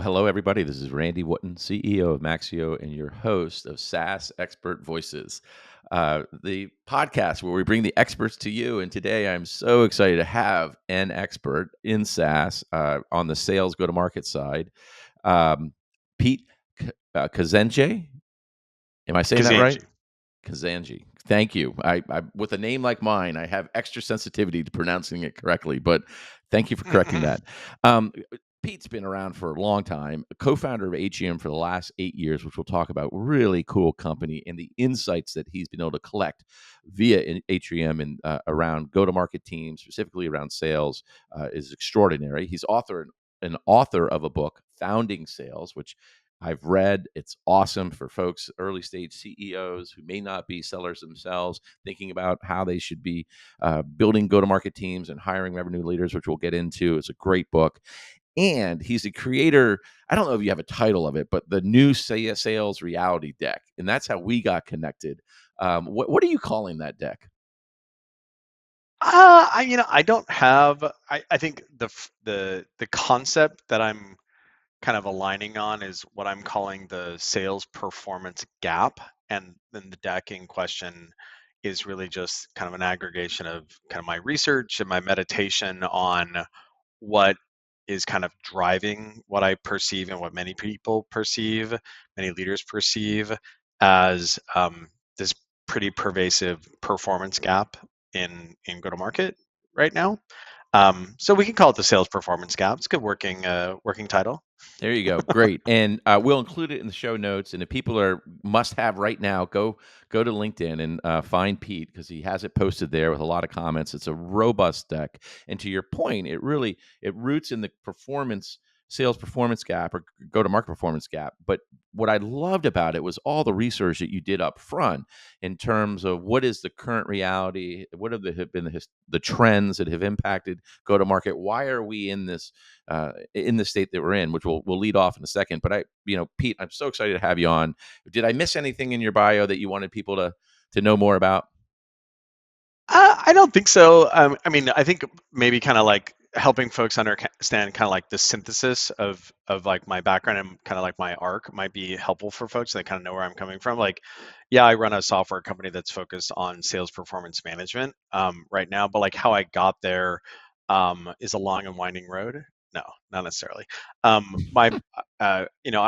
Hello, everybody. This is Randy Wootton, CEO of Maxio, and your host of SaaS Expert Voices, the podcast where we bring the experts to you. And today I'm so excited to have an expert in SaaS on the sales go-to-market side, um, Pete Kazanjy. Am I saying that right? Kazanjy. Kazanjy. Thank you. I with a name like mine, I have extra sensitivity to pronouncing it correctly, but thank you for correcting that. Um, Pete's been around for a long time, a co-founder of Atrium for the last 8 years, which we'll talk about. Really cool company, and the insights that he's been able to collect via Atrium and around go-to-market teams, specifically around sales, is extraordinary. He's an author of a book, Founding Sales, which I've read. It's awesome for folks, early stage CEOs who may not be sellers themselves, thinking about how they should be building go to market teams and hiring revenue leaders, which we'll get into. It's a great book. And he's the creator. I don't know if you have a title of it, but the new sales reality deck. And that's how we got connected. What are you calling that deck? I don't have. I think the concept that I'm kind of aligning on is what I'm calling the sales performance gap, and then the deck in question is really just kind of an aggregation of kind of my research and my meditation on what is kind of driving what I perceive and what many people perceive, many leaders perceive as this pretty pervasive performance gap in go to market right now. So we can call it the sales performance gap. It's a good working title. There you go. Great. And we'll include it in the show notes. And if people are must have right now, go to LinkedIn and find Pete because he has it posted there with a lot of comments. It's a robust deck. And to your point, it roots in the sales performance gap or go to market performance gap. But what I loved about it was all the research that you did up front in terms of what is the current reality, what have been the trends that have impacted go to market. Why are we in the state that we're in, which we'll lead off in a second. But Pete, I'm so excited to have you on. Did I miss anything in your bio that you wanted people to know more about? I don't think so. I mean, I think maybe kind of like helping folks understand kind of like the synthesis of like my background and kind of like my arc might be helpful for folks so they kind of know where I'm coming from. Like, yeah, I run a software company that's focused on sales performance management right now, but like how I got there is a long and winding road. No, not necessarily. I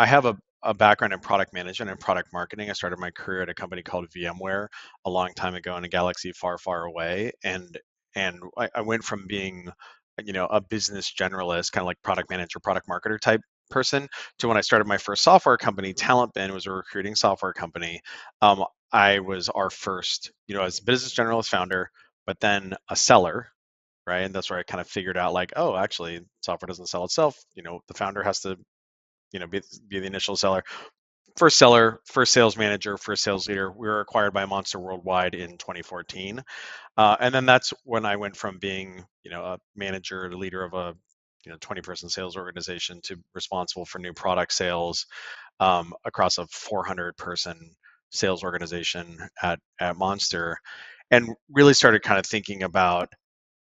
have a background in product management and product marketing. I started my career at a company called VMware a long time ago in a galaxy far, far away. And I went from being, a business generalist, kind of like product manager, product marketer type person, to when I started my first software company, TalentBin was a recruiting software company. Um, I was our first, as a business generalist founder, but then a seller, right? And that's where I kind of figured out like, oh, actually, software doesn't sell itself. The founder has to, be the initial seller, first sales manager, first sales leader. We were acquired by Monster Worldwide in 2014, and then that's when I went from being, a manager, the leader of a 20-person sales organization to responsible for new product sales across a 400-person sales organization at Monster, and really started kind of thinking about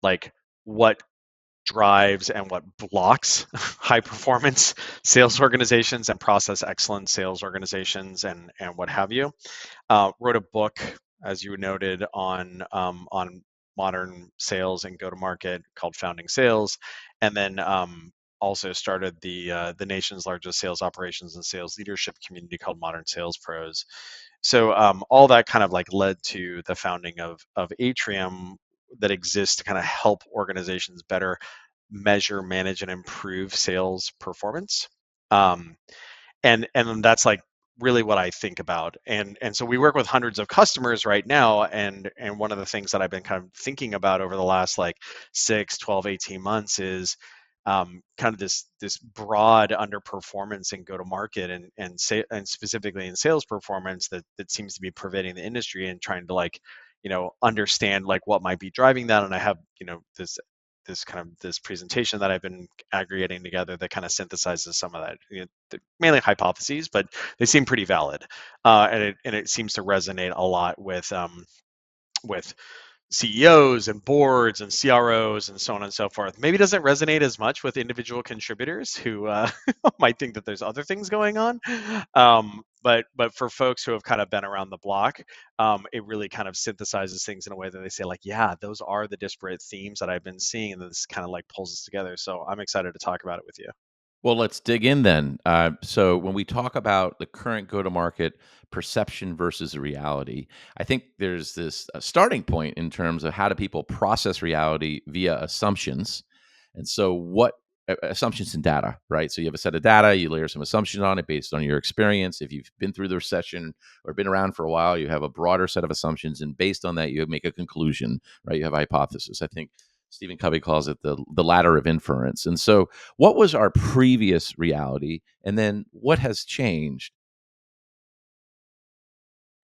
like what drives and what blocks high performance sales organizations and process excellence sales organizations and what have you. Wrote a book, as you noted, on modern sales and go to market called Founding Sales, and then also started the nation's largest sales operations and sales leadership community called Modern Sales Pros. So all that kind of like led to the founding of Atrium that exists to kind of help organizations better measure, manage, and improve sales performance. Um, and that's like really what I think about. And so we work with hundreds of customers right now. And one of the things that I've been kind of thinking about over the last like 6, 12, 18 months is kind of this broad underperformance in go to market and specifically in sales performance that seems to be pervading the industry, and trying to like understand like what might be driving that. And I have this presentation that I've been aggregating together that kind of synthesizes some of that, mainly hypotheses, but they seem pretty valid, and it seems to resonate a lot with CEOs and boards and CROs and so on and so forth. Maybe doesn't resonate as much with individual contributors who might think that there's other things going on. But for folks who have kind of been around the block, it really kind of synthesizes things in a way that they say like, yeah, those are the disparate themes that I've been seeing, and this kind of like pulls us together. So I'm excited to talk about it with you. Well, let's dig in then. So, when we talk about the current go to market perception versus reality, I think there's this starting point in terms of how do people process reality via assumptions. And so, what assumptions and data, right? So, you have a set of data, you layer some assumptions on it based on your experience. If you've been through the recession or been around for a while, you have a broader set of assumptions. And based on that, you make a conclusion, right? You have a hypothesis. I think Stephen Covey calls it the ladder of inference. And so, what was our previous reality, and then what has changed?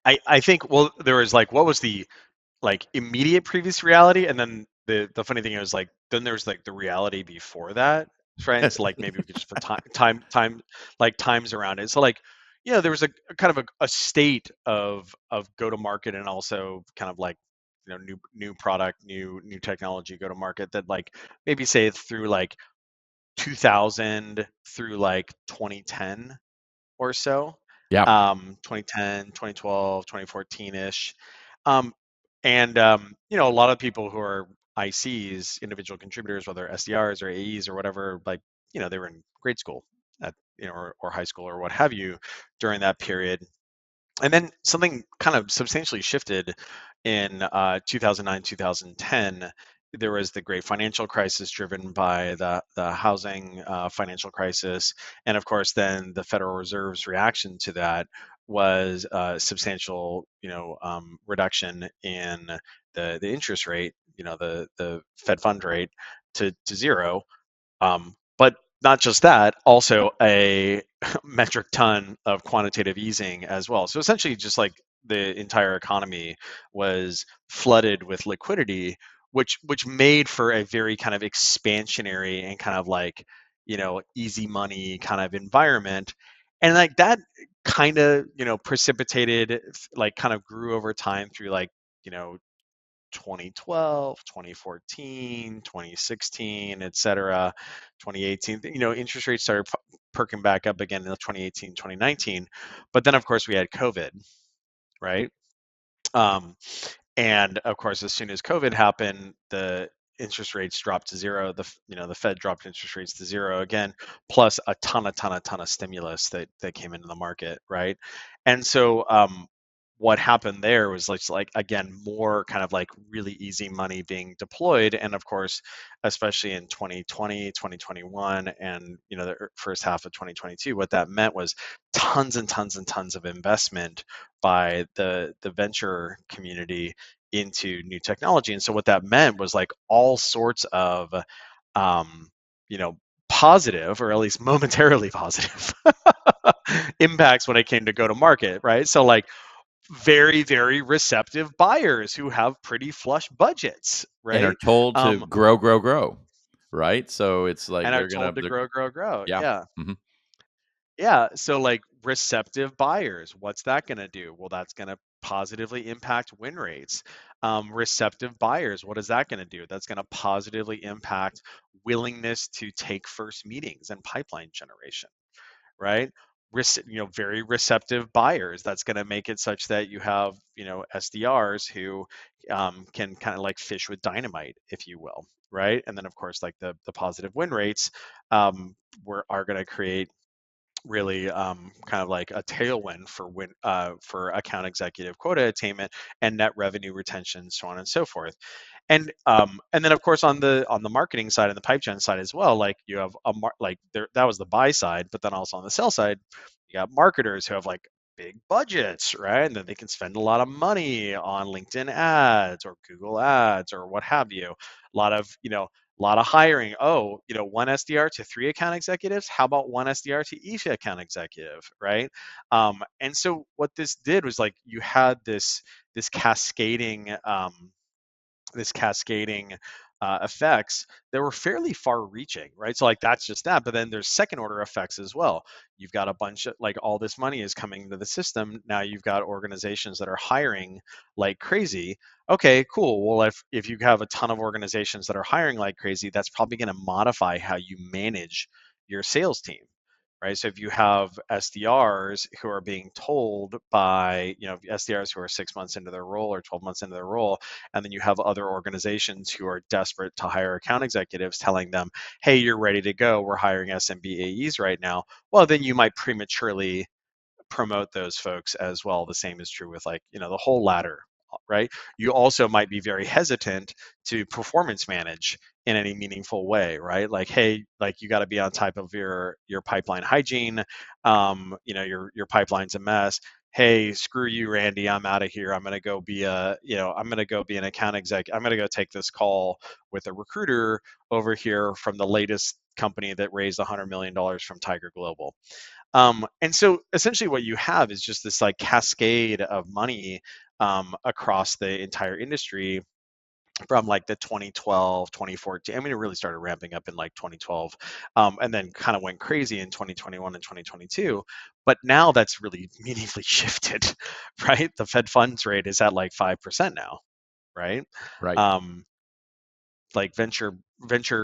I think, well, there was like, what was the like immediate previous reality, and then the funny thing is like then there's like the reality before that, right? So like maybe we could just put time like times around it. So like, there was a kind of a state of go to market, and also kind of like, new product, new technology go to market, that like maybe say through like 2000 through like 2010 or so, Yeah. 2010, 2012, 2014-ish. Um, and a lot of people who are ICs, individual contributors, whether SDRs or AEs or whatever, like, they were in grade school at, or high school or what have you during that period. And then something kind of substantially shifted in 2009, 2010. There was the great financial crisis driven by the housing financial crisis. And of course, then the Federal Reserve's reaction to that was a substantial, reduction in the interest rate, the Fed fund rate to zero. But not just that, also a metric ton of quantitative easing as well. So essentially, just like the entire economy was flooded with liquidity, which made for a very kind of expansionary and kind of like, easy money kind of environment. And like that kind of, precipitated, like kind of grew over time through like, you know 2012, 2014, 2016, et cetera, 2018. Interest rates started perking back up again in 2018, 2019. But then, of course, we had COVID, right? Um, and of course, as soon as COVID happened, the interest rates dropped to zero. The Fed dropped interest rates to zero again, plus a ton of stimulus that came into the market, right? And so, what happened there was like again, more kind of like really easy money being deployed. And of course, especially in 2020, 2021, and the first half of 2022, what that meant was tons and tons and tons of investment by the venture community into new technology. And so what that meant was like all sorts of um, you know positive, or at least momentarily positive, impacts when it came to go to market, right? So like very, very receptive buyers who have pretty flush budgets, And are right? told to um, grow, grow, grow, right? So it's like and are they're gonna, told to grow, grow, grow. yeah. Yeah. Mhm. Yeah, so like receptive buyers, what's that going to do? Well, that's going to positively impact win rates. Receptive buyers, what is that going to do? That's going to positively impact willingness to take first meetings and pipeline generation, right? Very receptive buyers. That's going to make it such that you have, SDRs who can kind of like fish with dynamite, if you will, right? And then of course, like the positive win rates are going to create really kind of like a tailwind for account executive quota attainment and net revenue retention, so on and so forth. And then of course on the marketing side and the pipe gen side as well, like you have like there, that was the buy side, but then also on the sell side, you got marketers who have like big budgets, right? And then they can spend a lot of money on LinkedIn ads or Google ads or what have you. A lot of hiring. Oh, one SDR to three account executives. How about one SDR to each account executive, right? And so what this did was like you had this cascading this cascading effects that were fairly far reaching, right? So like that's just that, but then there's second order effects as well. You've got a bunch of like all this money is coming into the system. Now you've got organizations that are hiring like crazy. Okay, cool. Well, if you have a ton of organizations that are hiring like crazy, that's probably going to modify how you manage your sales team, right? So if you have SDRs who are being told by, SDRs who are 6 months into their role or 12 months into their role, and then you have other organizations who are desperate to hire account executives telling them, hey, you're ready to go. We're hiring SMB AEs right now. Well, then you might prematurely promote those folks as well. The same is true with like, the whole ladder, right? You also might be very hesitant to performance manage in any meaningful way, right? Like, hey, like you got to be on top of your pipeline hygiene. Your pipeline's a mess. Hey, screw you, Randy. I'm out of here. I'm gonna go be I'm gonna go be an account exec. I'm gonna go take this call with a recruiter over here from the latest company that raised $100 million from Tiger Global. And so essentially what you have is just this like cascade of money across the entire industry from like the 2012, 2014. I mean, it really started ramping up in like 2012, and then kind of went crazy in 2021 and 2022. But now that's really meaningfully shifted, right? The Fed funds rate is at like 5% now, right? Right. Um, like venture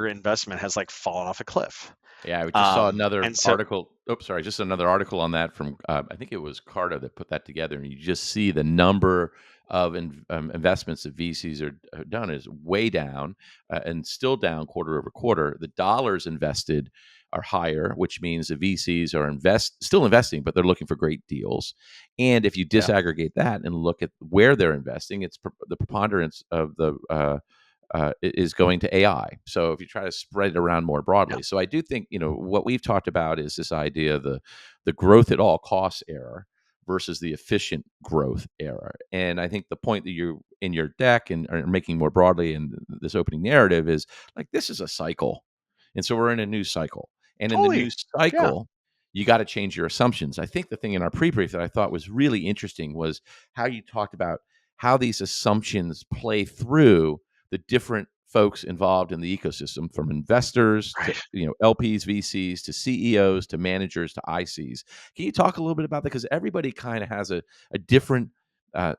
investment has like fallen off a cliff. Yeah, I just saw another And so, article. Oops, sorry, just another article on that from I think it was Carta that put that together, and you just see the number of investments that VCs are done is way down, and still down quarter over quarter. The dollars invested are higher, which means the VCs are still investing, but they're looking for great deals. And if you yeah, disaggregate that and look at where they're investing, it's the preponderance of the is going to AI. So if you try to spread it around more yeah, broadly, so I do think what we've talked about is this idea of the growth at all costs era versus the efficient growth era. And I think the point that you in your deck and are making more broadly in this opening narrative is like this is a cycle, and so we're in a new cycle, and in the new totally, yeah. cycle. You got to change your assumptions. I think the thing in our pre-brief that I thought was really interesting was how you talked about how these assumptions play through the different folks involved in the ecosystem, from investors to Right. LPs, VCs to CEOs to managers to ICs. Can you talk a little bit about that? Because everybody kind of has a different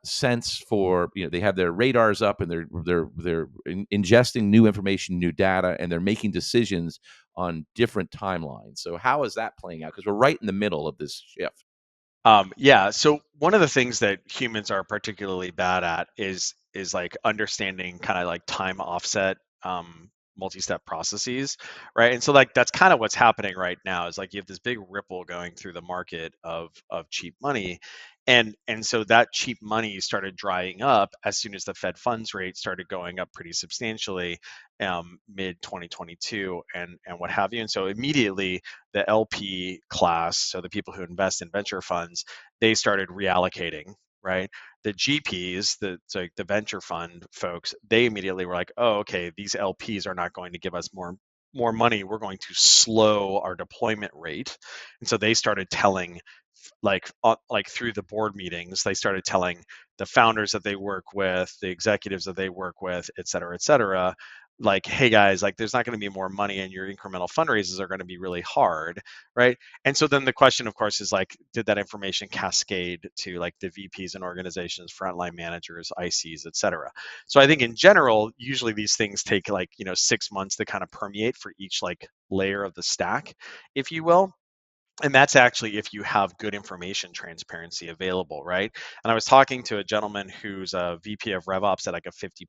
sense for they have their radars up and they're ingesting new information, new data, and they're making decisions on different timelines. So how is that playing out? Because we're right in the middle of this shift. Yeah. So one of the things that humans are particularly bad at is like understanding kind of like time offset multi-step processes, right? And so like that's kind of what's happening right now is like you have this big ripple going through the market of cheap money. And so that cheap money started drying up as soon as the Fed funds rate started going up pretty substantially mid 2022 and what have you. And so immediately the LP class, so the people who invest in venture funds, they started reallocating, right? The GPs, the venture fund folks, they immediately were like, oh, okay, these LPs are not going to give us more money. We're going to slow our deployment rate. And so they started telling like through the board meetings, they started telling the founders that they work with, the executives that they work with, et cetera, like, hey guys, like there's not going to be more money and your incremental fundraisers are going to be really hard, right? And so then the question, of course, is like, did that information cascade to like the VPs and organizations, frontline managers, ICs, et cetera? So I think in general, usually these things take like 6 months to kind of permeate for each like layer of the stack, if you will. And that's actually if you have good information transparency available, right? And I was talking to a gentleman who's a VP of RevOps at like a 50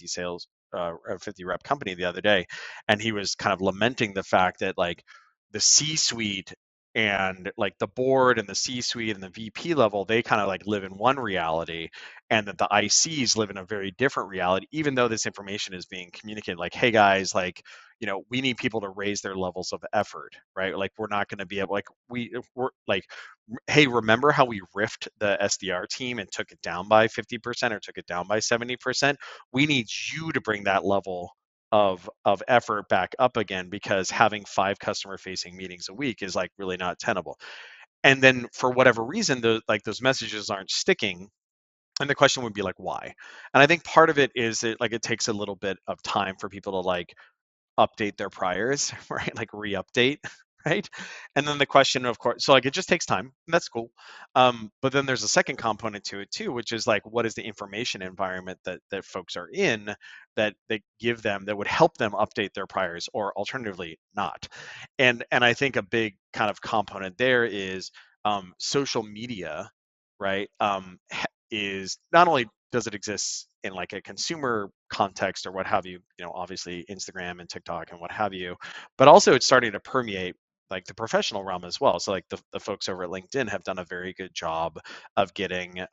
sales, a 50 rep company the other day, and he was kind of lamenting the fact that like the C-suite and like the board and the C-suite and the VP level, they kind of like live in one reality, and that the ICs live in a very different reality, even though this information is being communicated. Like, hey guys, like we need people to raise their levels of effort, right? Like we're not going to be able, like we're like, hey, remember how we riffed the SDR team and took it down by 50% or took it down by 70%? We need you to bring that level of effort back up again, because having 5 customer facing meetings a week is like really not tenable. And then for whatever reason, those messages aren't sticking, And the question would be like, why? And I think part of it is it like it takes a little bit of time for people to like update their priors, right? Like re-update, right? And then the question, of course, so like it just takes time. And that's cool. But then there's a second component to it too, which is like what is the information environment that folks are in that give them that would help them update their priors, or alternatively not. And I think a big kind of component there is social media, right? Is not only does it exist in like a consumer context or what have you, obviously Instagram and TikTok and what have you, but also it's starting to permeate like the professional realm as well. So like the folks over at LinkedIn have done a very good job of getting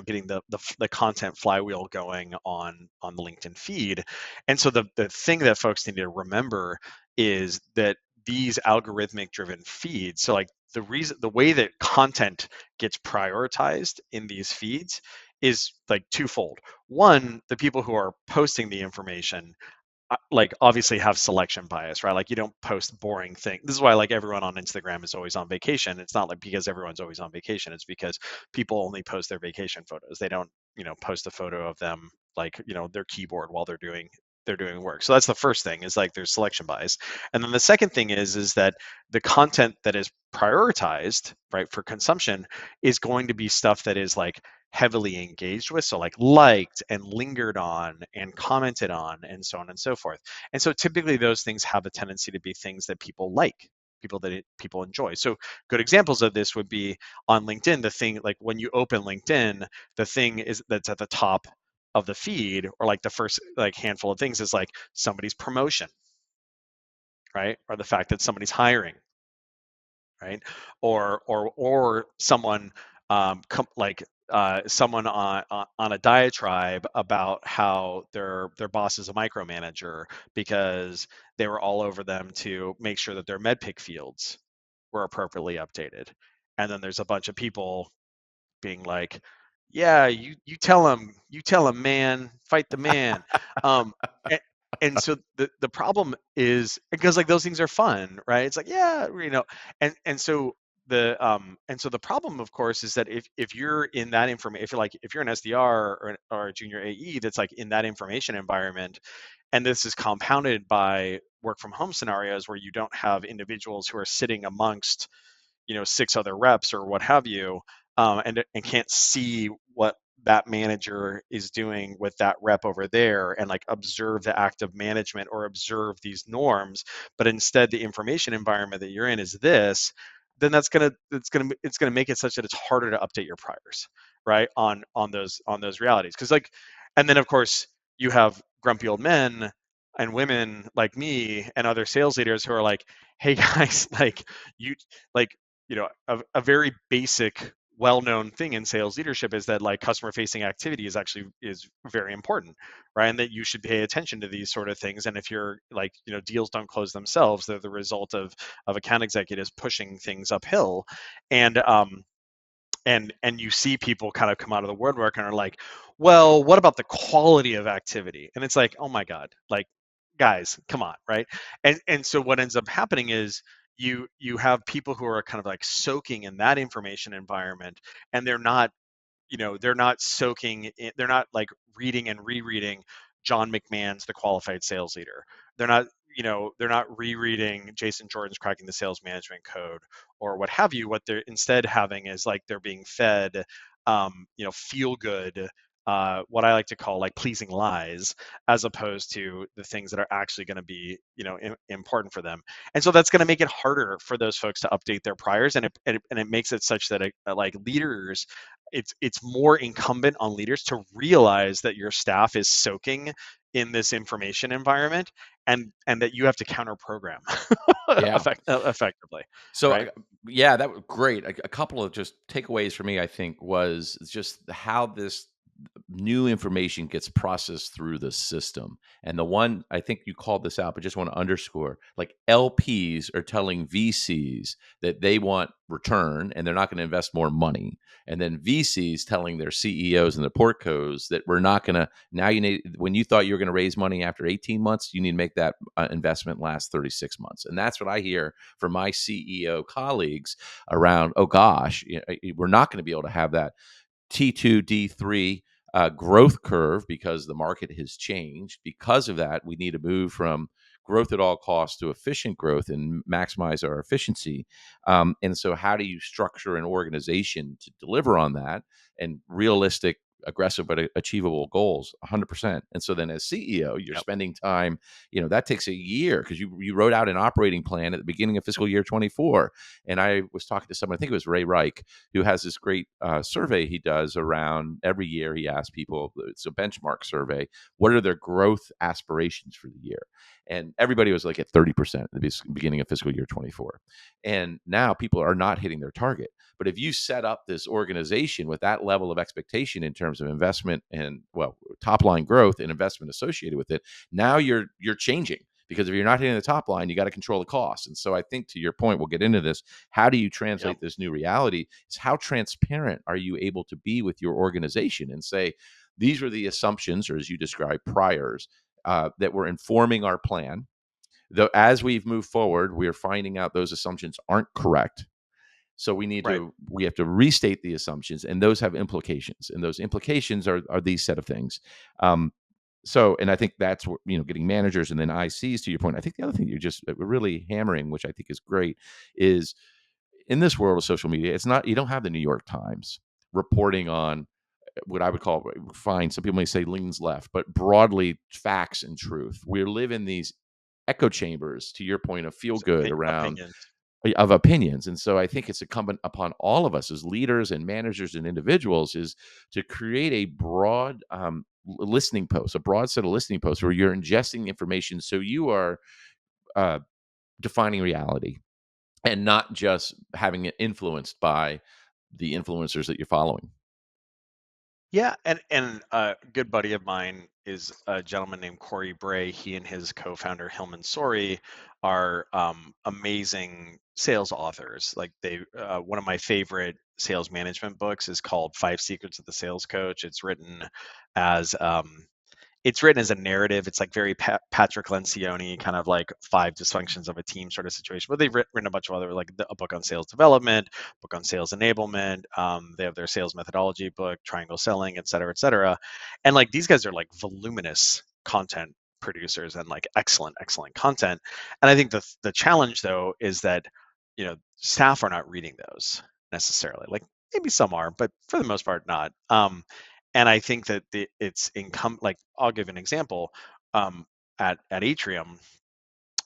getting the content flywheel going on the LinkedIn feed. And so the thing that folks need to remember is that these algorithmic driven feeds, so like the way that content gets prioritized in these feeds is like twofold. One, the people who are posting the information like obviously have selection bias, right? Like you don't post boring things. This is why like everyone on Instagram is always on vacation. It's not like because everyone's always on vacation. It's because people only post their vacation photos. They don't, post a photo of them like, their keyboard while they're doing work. So that's the first thing is like there's selection bias. And then the second thing is that the content that is prioritized, right, for consumption is going to be stuff that is like heavily engaged with, so like liked and lingered on and commented on and so on and so forth. And so typically those things have a tendency to be things that people like, people enjoy. So good examples of this would be on LinkedIn. The thing like when you open LinkedIn, the thing is that's at the top of the feed, or like the first like handful of things, is like somebody's promotion, right, or the fact that somebody's hiring, right, or someone someone on a diatribe about how their boss is a micromanager because they were all over them to make sure that their medpic fields were appropriately updated. And then there's a bunch of people being like, "Yeah, you tell him, man, fight the man." And, and so the problem is because like those things are fun, right? It's like yeah, and so the problem, of course, is that if you're in that information, if you're an SDR or a junior AE that's like in that information environment, and this is compounded by work from home scenarios where you don't have individuals who are sitting amongst six other reps or what have you, and can't see what that manager is doing with that rep over there and like observe the act of management or observe these norms, but instead the information environment that you're in is this, then it's gonna make it such that it's harder to update your priors, right, on those realities. Because like, and then of course you have grumpy old men and women like me and other sales leaders who are like, hey guys, like you like a very basic well-known thing in sales leadership is that like customer facing activity is very important, right, and that you should pay attention to these sort of things. And if you're like deals don't close themselves, they're the result of account executives pushing things uphill. And um and and you see people kind of come out of the woodwork and are like, well, what about the quality of activity? And it's like, oh my god, like guys, come on, right? And so what ends up happening is you have people who are kind of like soaking in that information environment, and they're not soaking in, they're not like reading and rereading John McMahon's The Qualified Sales Leader. They're not rereading Jason Jordan's Cracking the Sales Management Code or what have you. What they're instead having is like they're being fed feel good, what I like to call like pleasing lies, as opposed to the things that are actually going to be important for them. And so that's going to make it harder for those folks to update their priors, and it makes it such that like leaders, it's more incumbent on leaders to realize that your staff is soaking in this information environment, and that you have to counter program Yeah. effectively, So, right? yeah, that was great. A couple of just takeaways for me, I think, was just how this new information gets processed through the system. And the one, I think you called this out, but just want to underscore, like LPs are telling VCs that they want return and they're not going to invest more money. And then VCs telling their CEOs and the portcos that we're not going to, now you need, when you thought you were going to raise money after 18 months, you need to make that investment last 36 months. And that's what I hear from my CEO colleagues around, oh gosh, we're not going to be able to have that T2, D3 growth curve because the market has changed. Because of that, we need to move from growth at all costs to efficient growth and maximize our efficiency. And so, how do you structure an organization to deliver on that and realistic, aggressive, but achievable goals? 100%. And so, then as CEO, you're Yep. spending time, that takes a year because you wrote out an operating plan at the beginning of fiscal year 24. And I was talking to someone, I think it was Ray Reich, who has this great survey he does around every year. He asks people, it's a benchmark survey, what are their growth aspirations for the year? And everybody was like at 30% at the beginning of fiscal year 24. And now people are not hitting their target. But if you set up this organization with that level of expectation in terms of investment and, well, top line growth and investment associated with it, now you're changing, because if you're not hitting the top line, you got to control the costs. And so I think, to your point, we'll get into this. How do you Yep. translate this new reality? Is how transparent are you able to be with your organization and say, these are the assumptions, or as you described, priors, that were informing our plan. Though as we've moved forward, we're finding out those assumptions aren't correct. So Right. we have to restate the assumptions, and those have implications. And those implications are these set of things. And I think that's what, getting managers and then ICs, to your point. I think the other thing you're just really hammering, which I think is great, is in this world of social media, it's not, you don't have the New York Times reporting on what I would call, fine, some people may say leans left, but broadly facts and truth. We live in these echo chambers, to your point, of feel It's good around opinions. of opinions. And so I think it's incumbent upon all of us as leaders and managers and individuals is to create a broad listening post, a broad set of listening posts where you're ingesting information, so you are uh, defining reality and not just having it influenced by the influencers that you're following. Yeah, and a good buddy of mine is a gentleman named Corey Bray. He and his co-founder Hillman Sori are amazing sales authors. Like one of my favorite sales management books is called Five Secrets of the Sales Coach. As it's written as a narrative. It's like very Patrick Lencioni, kind of like five dysfunctions of a team sort of situation. But they've written a bunch of other, like a book on sales development, book on sales enablement. They have their sales methodology book, Triangle Selling, et cetera, et cetera. And like these guys are like voluminous content producers and like excellent content. And I think the challenge though is that staff are not reading those necessarily. Like maybe some are, but for the most part not. And I think that it's income. Like I'll give an example. At Atrium,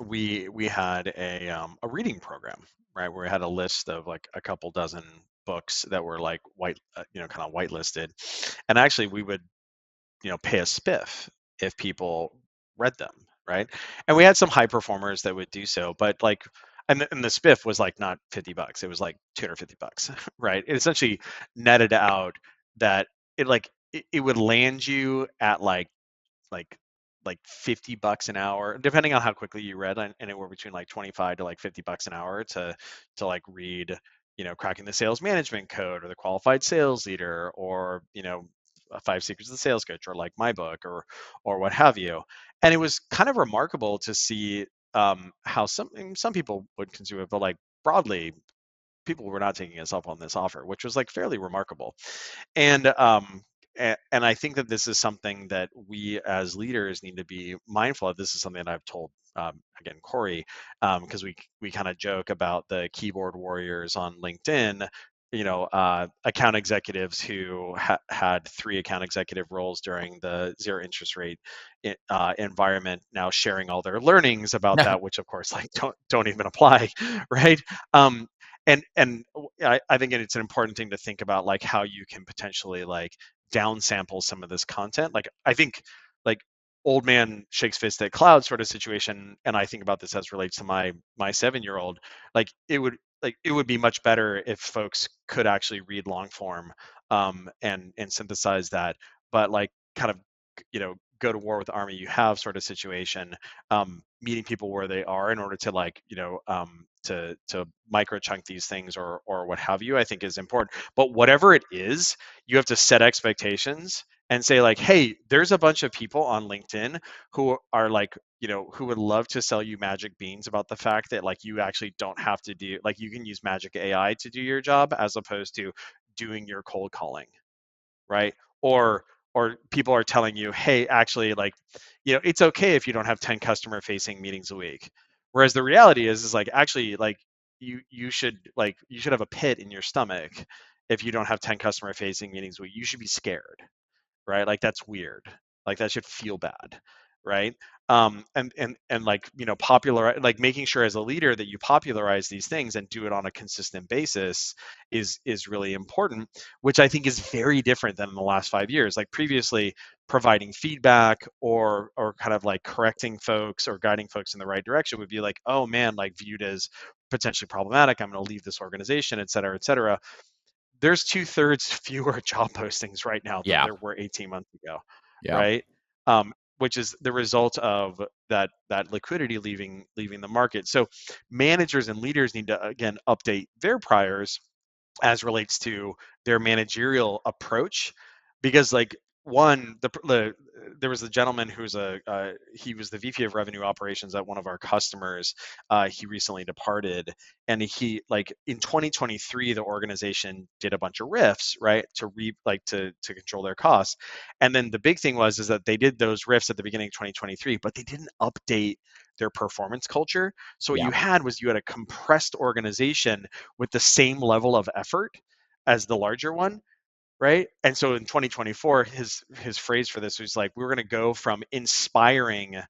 we had a reading program, right, where we had a list of like a couple dozen books that were like kind of whitelisted, and actually we would pay a spiff if people read them, right? And we had some high performers that would do so, but like, and the spiff was like not $50, it was like $250, right? It essentially netted out that it would land you at like like $50 an hour, depending on how quickly you read, and anywhere between like 25 to like $50 an hour to like read, Cracking the Sales Management Code or the Qualified Sales Leader, or Five Secrets of the Sales Coach, or like my book, or what have you. And it was kind of remarkable to see how some people would consume it, but like broadly, people were not taking us up on this offer, which was like fairly remarkable. And I think that this is something that we as leaders need to be mindful of. This is something that I've told again Corey, because we kind of joke about the keyboard warriors on LinkedIn. Account executives who had 3 account executive roles during the zero interest rate environment, now sharing all their learnings about that, which of course like don't even apply, right? And I think it's an important thing to think about, like how you can potentially like downsample some of this content. Like I think like old man shakes fist at cloud sort of situation, and I think about this as relates to my 7-year-old. It would be much better if folks could actually read long form, and synthesize that, but like kind of go to war with the army you have sort of situation. Meeting people where they are in order to like to micro chunk these things, or what have you, I think is important. But whatever it is, you have to set expectations and say like, hey, there's a bunch of people on LinkedIn who are like, who would love to sell you magic beans about the fact that like you actually don't have to do, like you can use magic AI to do your job as opposed to doing your cold calling. right? Or people are telling you, hey, actually, like, it's okay if you don't have 10 customer facing meetings a week. Whereas the reality is like, actually, like, you should have a pit in your stomach if you don't have 10 customer facing meetings a week. You should be scared, right? Like, that's weird. Like, that should feel bad, right? And like, popular, like, making sure as a leader that you popularize these things and do it on a consistent basis is really important, which I think is very different than in the last 5 years. Like, previously, providing feedback or kind of like correcting folks or guiding folks in the right direction would be like, oh man, like, viewed as potentially problematic. I'm going to leave this organization, et cetera, et cetera. There's 2/3 fewer job postings right now than Yeah. there were 18 months ago, Yeah. right? Which is the result of that liquidity leaving the market. So managers and leaders need to, again, update their priors as relates to their managerial approach, because, like, one, there was a gentleman who's he was the VP of revenue operations at one of our customers. He recently departed, and he, like, in 2023, the organization did a bunch of riffs, right, to control their costs. And then the big thing is that they did those riffs at the beginning of 2023, but they didn't update their performance culture. So what Yeah. you had a compressed organization with the same level of effort as the larger one, right? And so in 2024, his phrase for this was like, we were going to go from inspiring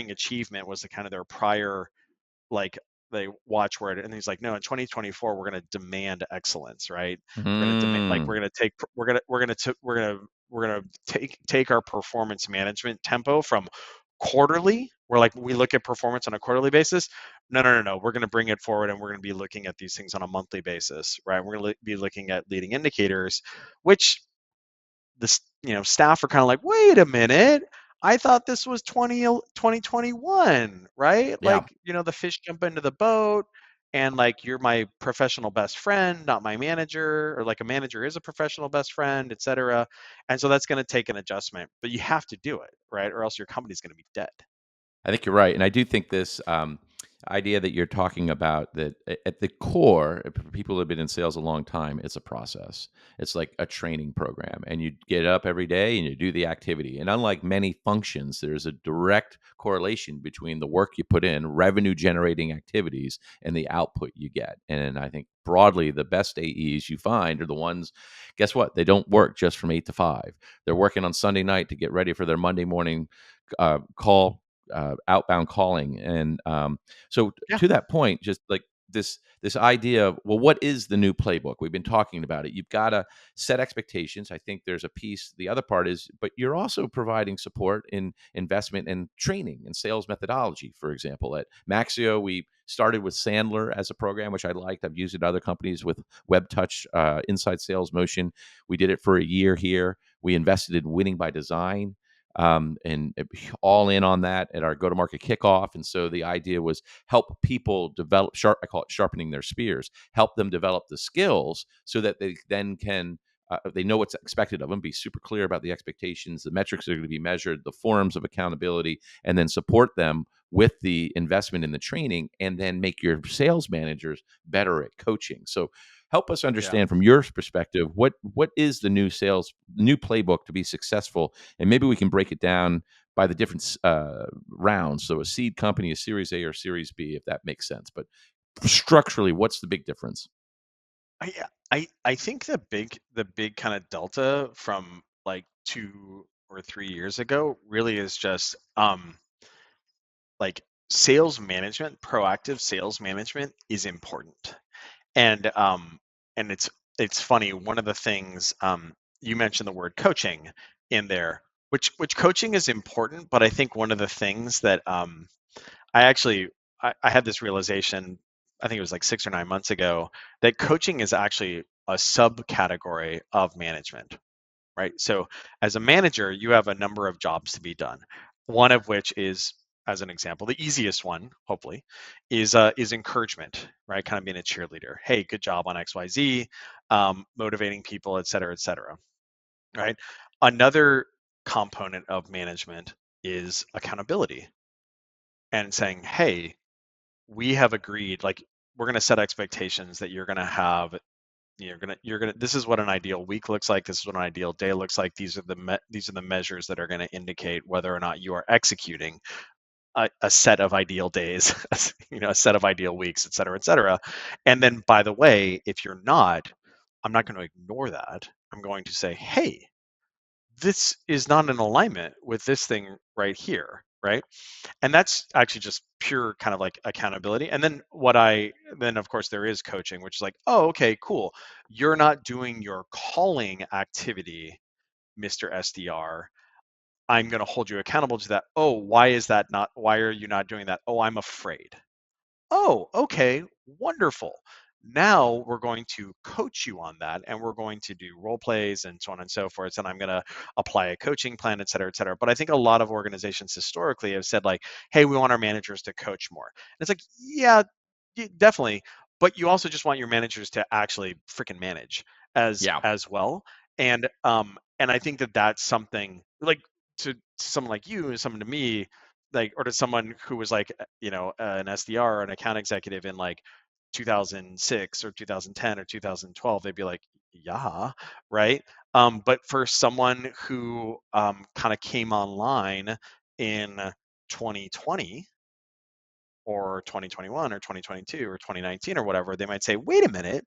achievement was the kind of their prior, like, they watchword. And he's like, no, in 2024 we're going to demand excellence, right? We're going to demand, like, Mm. we're going to take our performance management tempo from quarterly, where, like, we look at performance on a quarterly basis. No, we're going to bring it forward, and we're going to be looking at these things on a monthly basis, right? We're going to be looking at leading indicators, which the staff are kind of like, wait a minute, I thought this was 2021, right? Yeah. Like, the fish jump into the boat, and, like, you're my professional best friend, not my manager, or like a manager is a professional best friend, etc. And so that's going to take an adjustment, but you have to do it, right? Or else your company's going to be dead. I think you're right, and I do think this idea that you're talking about, that at the core, for people who have been in sales a long time, it's a process. It's like a training program, and you get up every day and you do the activity. And unlike many functions, there's a direct correlation between the work you put in, revenue generating activities, and the output you get. And I think broadly, the best AEs you find are the ones. Guess what? They don't work just from 8 to 5. They're working on Sunday night to get ready for their Monday morning call, outbound calling. And so Yeah. to that point, just like this idea of, well, what is the new playbook? We've been talking about it. You've got to set expectations. I think there's a piece. The other part is, but you're also providing support in investment and training and sales methodology. For example, at Maxio, we started with Sandler as a program, which I liked. I've used it at other companies with Web Touch, Inside Sales Motion. We did it for a year here. We invested in Winning by Design, and all in on that at our go-to-market kickoff. And so the idea was help people develop sharp. I call it sharpening their spears. Help them develop the skills so that they then can. They know what's expected of them. Be super clear about the expectations, the metrics that are going to be measured, the forms of accountability, and then support them with the investment in the training, and then make your sales managers better at coaching. So help us Yeah. understand from your perspective, what is the new playbook to be successful, and maybe we can break it down by the different rounds. So a seed company, a Series A or Series B, if that makes sense. But structurally, what's the big difference? I think the big kind of delta from, like, 2 or 3 years ago really is just, like, sales management. Proactive sales management is important. And it's funny, one of the things, you mentioned the word coaching in there, which coaching is important, but I think one of the things that, I actually I had this realization, I think it was like 6 or 9 months ago, that coaching is actually a subcategory of management, right? So as a manager, you have a number of jobs to be done. One of which is, as an example, the easiest one, hopefully, is encouragement, right? Kind of being a cheerleader. Hey, good job on X, Y, Z, motivating people, et cetera, right? Another component of management is accountability, and saying, hey, we have agreed, like, we're going to set expectations that you're going to have you're gonna this is what an ideal week looks like. This is what an ideal day looks like. These are the measures that are going to indicate whether or not you are executing a set of ideal days, a set of ideal weeks, et cetera, et cetera. And then, by the way, if you're not, I'm not going to ignore that. I'm going to say, hey, this is not in alignment with this thing right here, right? And that's actually just pure kind of like accountability. And then of course there is coaching, which is like, oh, okay, cool. You're not doing your calling activity, Mr. SDR. I'm going to hold you accountable to that. Oh, why are you not doing that? Oh, I'm afraid. Oh, okay, wonderful. Now we're going to coach you on that, and we're going to do role plays and so on and so forth. And I'm going to apply a coaching plan, et cetera, et cetera. But I think a lot of organizations historically have said, like, hey, we want our managers to coach more. And it's like, yeah, definitely. But you also just want your managers to actually freaking manage Yeah. as well. And I think that that's something like to someone like you and someone to me, like, or to someone who was like, an SDR or an account executive in like 2006 or 2010 or 2012, they'd be like, yeah, right. But for someone who kind of came online in 2020 or 2021 or 2022 or 2019 or whatever, they might say, wait a minute,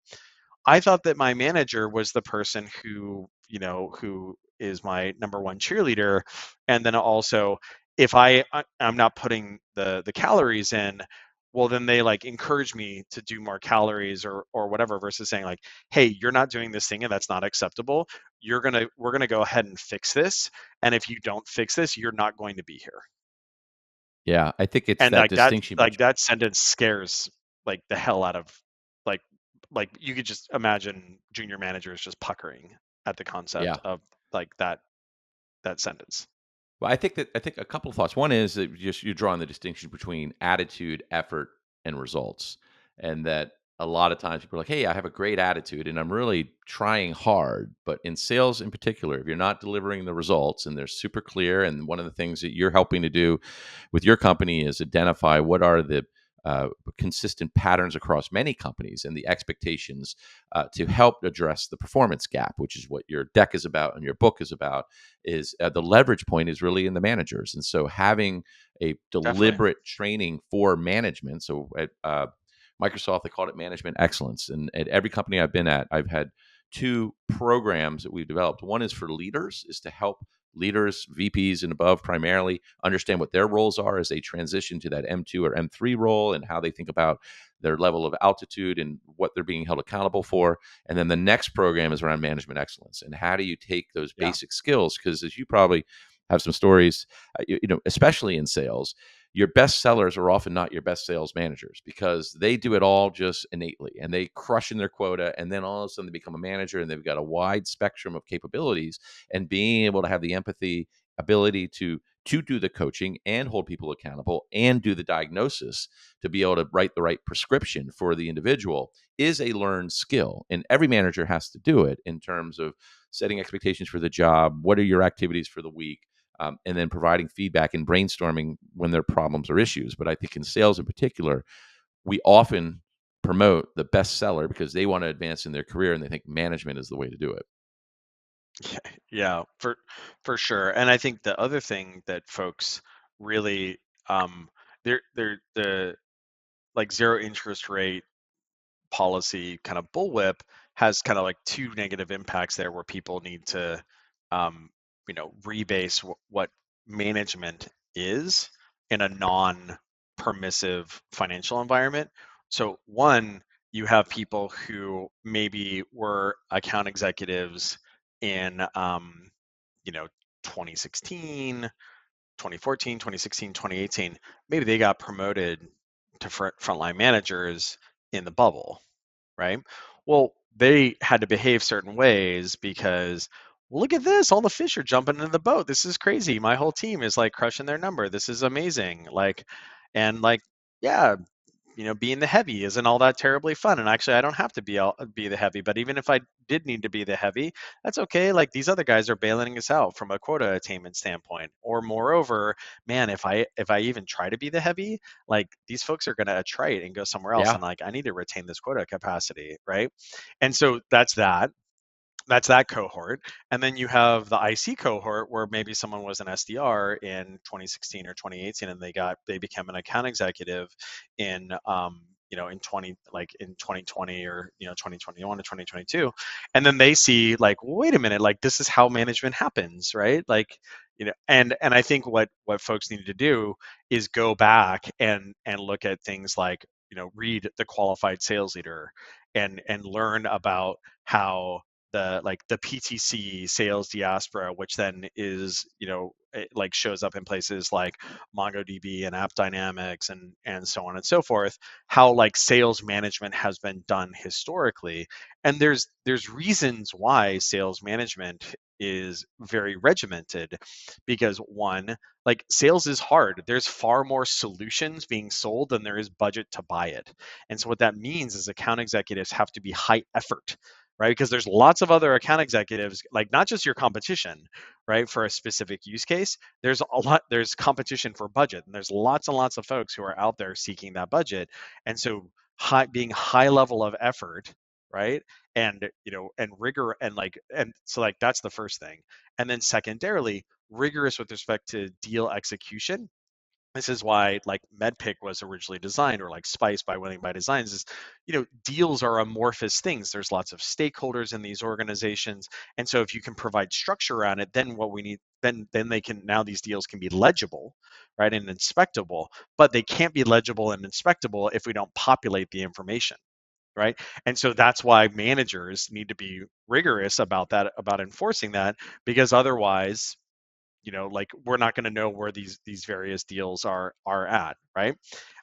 I thought that my manager was the person who is my number one cheerleader. And then also, if I'm not putting the calories in, well, then they like encourage me to do more calories or whatever, versus saying like, hey, you're not doing this thing and that's not acceptable. We're gonna go ahead and fix this. And if you don't fix this, you're not going to be here. Yeah, I think it's And that distinction like between. that sentence scares like the hell out of like you could just imagine junior managers just puckering at the concept Yeah. of like that sentence. Well, I think a couple of thoughts. One is that just you're drawing the distinction between attitude, effort, and results, and that a lot of times people are like, "Hey, I have a great attitude, and I'm really trying hard." But in sales, in particular, if you're not delivering the results, and they're super clear, and one of the things that you're helping to do with your company is identify what are the consistent patterns across many companies and the expectations to help address the performance gap, which is what your deck is about and your book is about is the leverage point is really in the managers. And so having a Definitely. deliberate training for management. So at Microsoft, they called it management excellence. And at every company I've been at, I've had two programs that we've developed. One is for leaders, is to help leaders, VPs and above primarily understand what their roles are as they transition to that M2 or M3 role and how they think about their level of altitude and what they're being held accountable for. And then the next program is around management excellence and how do you take those Yeah, basic skills? Because as you probably have some stories, especially in sales, your best sellers are often not your best sales managers because they do it all just innately and they crush in their quota. And then all of a sudden they become a manager and they've got a wide spectrum of capabilities and being able to have the empathy ability to do the coaching and hold people accountable and do the diagnosis to be able to write the right prescription for the individual is a learned skill. And every manager has to do it in terms of setting expectations for the job. What are your activities for the week? And then providing feedback and brainstorming when there are problems or issues. But I think in sales in particular, we often promote the best seller because they want to advance in their career and they think management is the way to do it. yeah, yeah, for sure. And I think the other thing that folks really they're the like zero interest rate policy kind of bullwhip has kind of like two negative impacts there, where people need to rebase what management is in a non-permissive financial environment. So one, you have people who maybe were account executives in you know 2016, 2014, 2016, 2018. Maybe they got promoted to frontline managers in the bubble, right? Well, they had to behave certain ways because, well, look at this, all the fish are jumping in the boat. This is crazy. My whole team is like crushing their number. This is amazing. Like, and like, yeah, being the heavy isn't all that terribly fun, and actually I don't have to be the heavy, but even if I did need to be the heavy, that's okay. Like these other guys are bailing us out from a quota attainment standpoint. Or moreover, man, if I even try to be the heavy, like these folks are going to attrite and go somewhere else, Yeah. and like I need to retain this quota capacity, right? And so that's that cohort. And then you have the IC cohort where maybe someone was an SDR in 2016 or 2018 and they became an account executive in in 2020 or 2021 or 2022. And then they see like, well, wait a minute, like this is how management happens, right? Like, and I think what folks need to do is go back and look at things like, read the qualified sales leader and learn about how the PTC sales diaspora, which then is it like shows up in places like MongoDB and App Dynamics and so on and so forth. How like sales management has been done historically, and there's reasons why sales management is very regimented, because one, like sales is hard. There's far more solutions being sold than there is budget to buy it, and so what that means is account executives have to be high effort, right? Because there's lots of other account executives, like not just your competition, right? For a specific use case, there's competition for budget, and there's lots and lots of folks who are out there seeking that budget. And so being high level of effort, right? And rigor and so like that's the first thing. And then secondarily, rigorous with respect to deal execution. This is why like medpic was originally designed, or like spice by winning by designs, is deals are amorphous things. There's lots of stakeholders in these organizations, and so if you can provide structure around it, then what we need, then they can, now these deals can be legible, right, and inspectable. But they can't be legible and inspectable if we don't populate the information, right? And so that's why managers need to be rigorous about that, about enforcing that, because otherwise, like we're not going to know where these various deals are at, right?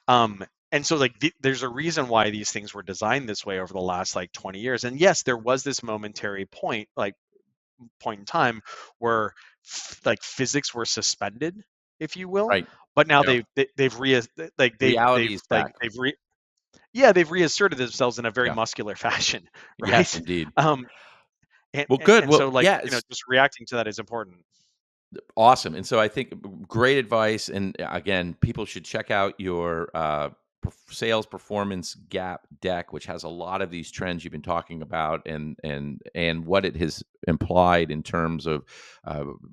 And so like there's a reason why these things were designed this way over the last like 20 years. And yes, there was this momentary point in time where like physics were suspended, if you will, Right. but now Yeah. they've re like Reality is back. they've reasserted themselves in a very Yeah. muscular fashion, Yes, right? indeed. um and, Well, and good. and so Well, like yeah, it's just reacting to that is important. awesome. And so I think great advice. And again, people should check out your sales performance gap deck, which has a lot of these trends you've been talking about, and what it has implied in terms of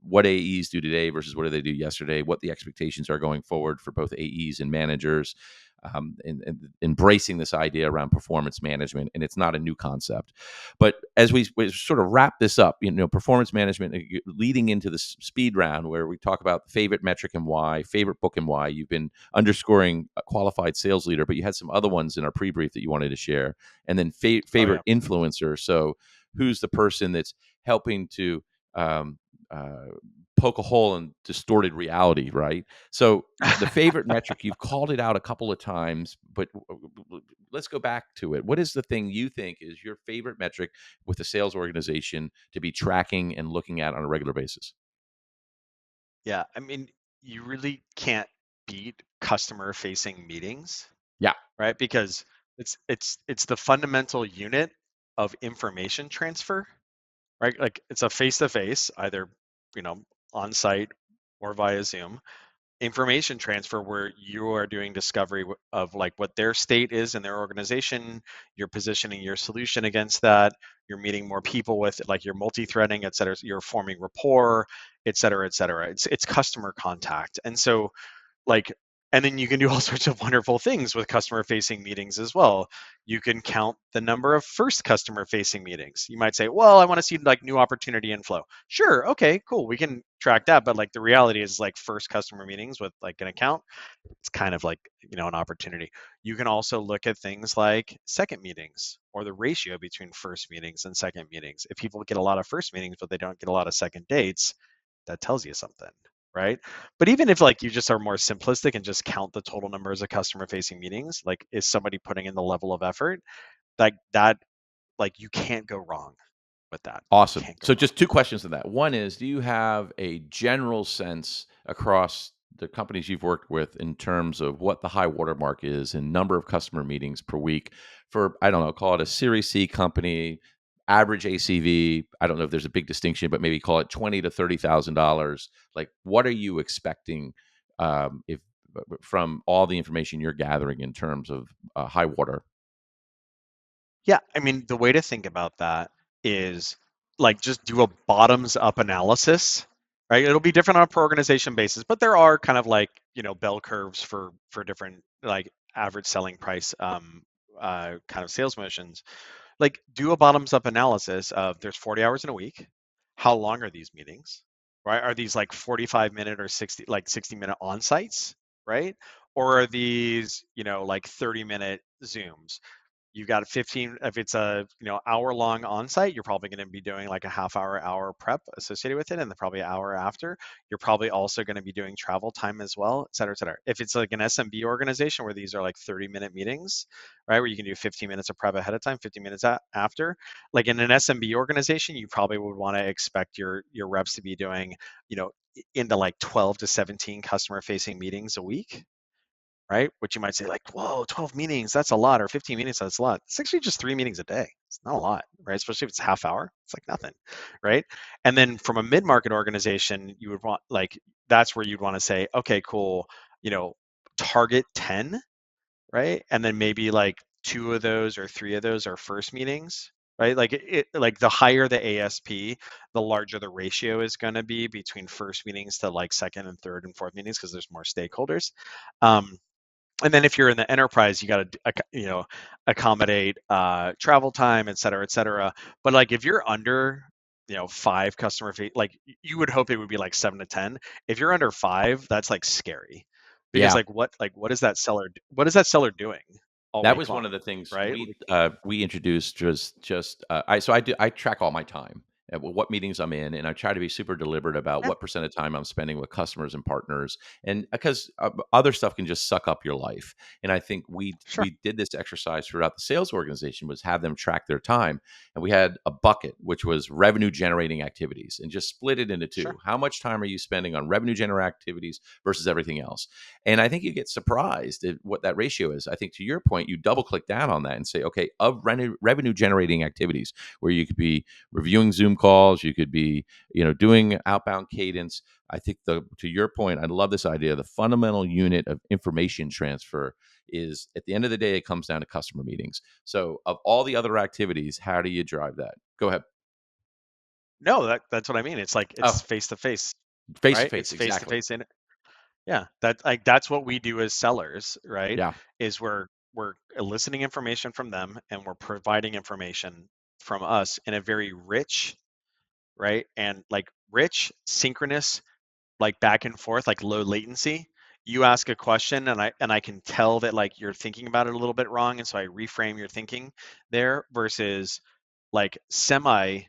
what AEs do today versus what do they do yesterday, what the expectations are going forward for both AEs and managers. And embracing this idea around performance management, and it's not a new concept. But as we sort of wrap this up, performance management leading into the speed round where we talk about the favorite metric and why, favorite book and why. You've been underscoring a qualified sales leader, but you had some other ones in our pre-brief that you wanted to share, and then Oh yeah. favorite influencer. So, who's the person that's helping to um, uh, poke a hole in distorted reality, right? So, the favorite metric, you've called it out a couple of times, but let's go back to it. What is the thing you think is your favorite metric with a sales organization to be tracking and looking at on a regular basis? Yeah, I mean, you really can't beat customer facing meetings, Yeah. right? Because it's the fundamental unit of information transfer, right? Like it's a face to face, either, you know, on site or via Zoom, information transfer where you are doing discovery of like what their state is in their organization. You're positioning your solution against that. You're meeting more people with it, like you're multi-threading, et cetera. You're forming rapport, et cetera, et cetera. It's customer contact. And so like, and then you can do all sorts of wonderful things with customer facing meetings as well. You can count the number of first customer facing meetings. You might say, well, I want to see like new opportunity inflow. Sure, okay, cool, we can track that. But like the reality is like first customer meetings with like an account, it's kind of like, an opportunity. You can also look at things like second meetings, or the ratio between first meetings and second meetings. If people get a lot of first meetings but they don't get a lot of second dates, that tells you something, right? But even if like you just are more simplistic and just count the total numbers of customer facing meetings, like is somebody putting in the level of effort, like that, like you can't go wrong with that. You Awesome. can't go So wrong. just two questions on that. One is, do you have a general sense across the companies you've worked with in terms of what the high watermark is in number of customer meetings per week for, I don't know, call it a Series C company, average ACV. I don't know if there's a big distinction, but maybe call it $20,000 to $30,000. Like, what are you expecting if from all the information you're gathering in terms of high water? Yeah, I mean, the way to think about that is like just do a bottoms up analysis, right? It'll be different on a per organization basis, but there are kind of like, bell curves for different like average selling price kind of sales motions. Like do a bottoms up analysis of there's 40 hours in a week. How long are these meetings? Right? Are these like 45-minute or 60-minute on-sites, right? Or are these, like 30-minute Zooms? You've got 15, if it's a hour long on site, you're probably going to be doing like a hour prep associated with it, and then probably an hour after. You're probably also going to be doing travel time as well, et cetera, et cetera. If it's like an SMB organization where these are like 30-minute meetings, right, where you can do 15 minutes of prep ahead of time, 15 minutes after, like in an SMB organization, you probably would want to expect your reps to be doing, into like 12 to 17 customer facing meetings a week, right? Which you might say like, whoa, 12 meetings, that's a lot, or 15 meetings, that's a lot. It's actually just 3 meetings a day. It's not a lot, right? Especially if it's a half hour, it's like nothing, right? And then from a mid-market organization, you would want like, that's where you'd want to say, okay, cool, target 10, right? And then maybe like 2 of those or 3 of those are first meetings, right? Like like the higher the ASP, the larger the ratio is going to be between first meetings to like second and third and fourth meetings because there's more stakeholders. And then if you're in the enterprise, you got to accommodate travel time, et cetera, et cetera. But like if you're under 5 customer feet, like you would hope it would be like 7 to 10. If you're under 5, that's like scary, because Yeah. what is that seller doing all That week was one long, of the things right? we introduced. Just I track all my time and what meetings I'm in, and I try to be super deliberate about Yeah, what percent of time I'm spending with customers and partners, and because other stuff can just suck up your life. And I think sure, we did this exercise throughout the sales organization, was have them track their time, and we had a bucket which was revenue generating activities, and just split it into two. sure. How much time are you spending on revenue generating activities versus everything else? And I think you get surprised at what that ratio is. I think to your point, you double click down on that and say, okay, of revenue generating activities, where you could be reviewing Zoom calls, you could be, doing outbound cadence. I think to your point, I love this idea. The fundamental unit of information transfer is, at the end of the day, it comes down to customer meetings. So of all the other activities, how do you drive that? Go ahead. No, that's what I mean. It's like it's Oh, face to face, face to right? face, It's face to exactly. face. Yeah, that's what we do as sellers, right? Yeah. Is we're eliciting information from them and we're providing information from us in a very rich, right? And like rich, synchronous, like back and forth, like low latency. You ask a question and I can tell that like you're thinking about it a little bit wrong, and so I reframe your thinking there versus like semi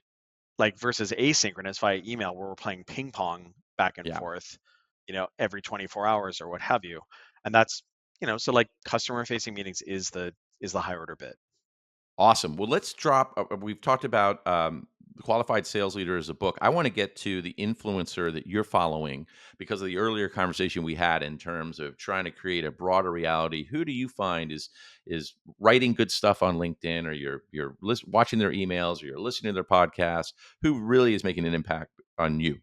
like versus asynchronous via email where we're playing ping pong back and Yeah. forth, every 24 hours or what have you. And that's, so like customer facing meetings is the high order bit. Awesome. Well, let's drop. We've talked about the Qualified Sales Leader as a book. I want to get to the influencer that you're following because of the earlier conversation we had in terms of trying to create a broader reality. Who do you find is writing good stuff on LinkedIn, or watching their emails, or you're listening to their podcasts? Who really is making an impact on you?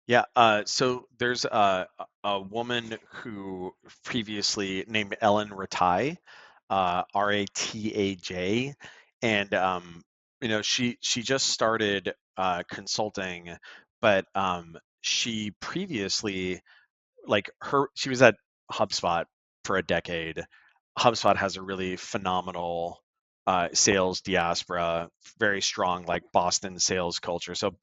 Yeah. So there's a woman who previously named Ellen Rataj, Rataj, and she just started consulting, but she previously she was at HubSpot for a decade. HubSpot has a really phenomenal sales diaspora, very strong like Boston sales culture. So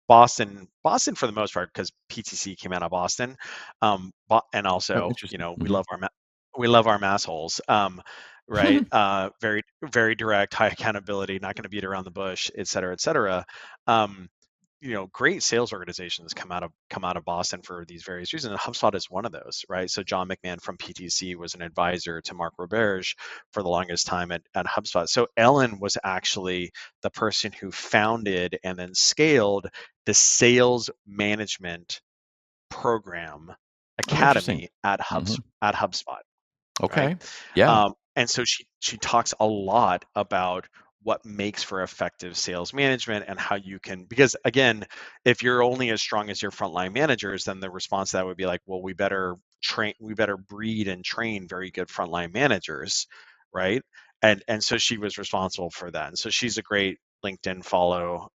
Boston for the most part, because PTC came out of Boston, and Oh, also interesting. we love our massholes, right? Very very direct, high accountability, not going to beat around the bush, et cetera, et cetera. Um, great sales organizations come out of Boston for these various reasons. And HubSpot is one of those, right? So John McMahon from PTC was an advisor to Mark Roberge for the longest time at HubSpot. So Ellen was actually the person who founded and then scaled the sales management program Oh, interesting. academy at Hmm. HubSpot, right? Okay. Yeah. And so she talks a lot about what makes for effective sales management and how you can, because again, if you're only as strong as your frontline managers, then the response to that would be like, well, we better breed and train very good frontline managers, right? And so she was responsible for that. And so she's a great LinkedIn follow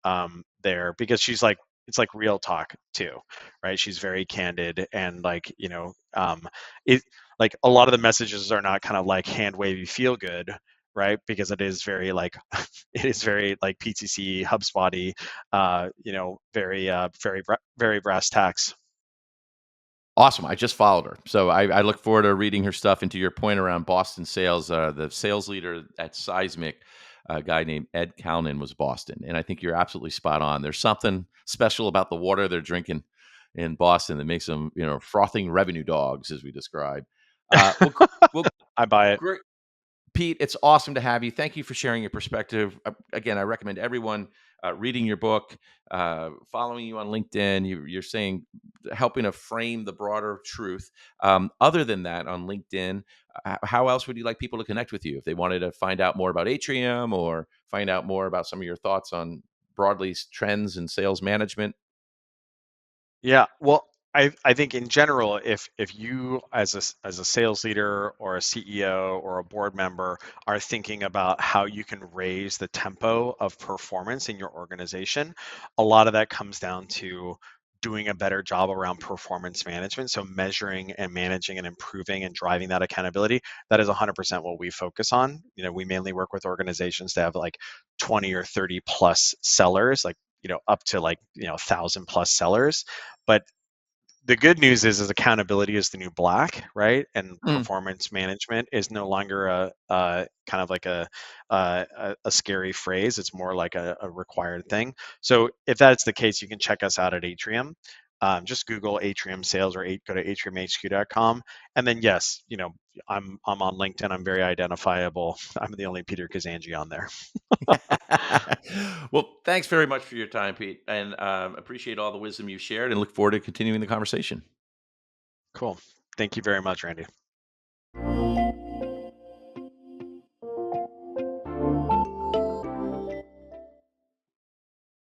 there, because she's like, it's like real talk too, right? She's very candid, and like, it, like a lot of the messages are not kind of like hand wavy feel good, right? Because it is very like it is very like PTC HubSpotty, very brass tacks. Awesome. I just followed her. So I look forward to reading her stuff. And to your point around Boston sales, the sales leader at Seismic, a guy named Ed Calnan, was Boston. And I think you're absolutely spot on. There's something special about the water they're drinking in Boston that makes them, frothing revenue dogs, as we describe. Well, I buy it. great. Pete, it's awesome to have you. Thank you for sharing your perspective. Again, I recommend everyone reading your book, following you on LinkedIn. You're saying helping to frame the broader truth. Other than that, on LinkedIn, how else would you like people to connect with you if they wanted to find out more about Atrium or find out more about some of your thoughts on broadly trends in sales management? Yeah, well, I think in general, if you as as a sales leader or a CEO or a board member are thinking about how you can raise the tempo of performance in your organization, a lot of that comes down to doing a better job around performance management. So measuring and managing and improving and driving that accountability, that is 100% what we focus on. We mainly work with organizations that have like 20 or 30 plus sellers, like up to like 1,000 plus sellers. But the good news is accountability is the new black, right? And Mm. performance management is no longer a kind of like a scary phrase. It's more like a required thing. So if that's the case, you can check us out at Atrium. Just Google Atrium Sales, or go to atriumhq.com. And then yes, I'm on LinkedIn. I'm very identifiable. I'm the only Peter Kazanjy on there. Well, thanks very much for your time, Pete, and appreciate all the wisdom you shared and look forward to continuing the conversation. Cool. Thank you very much, Randy.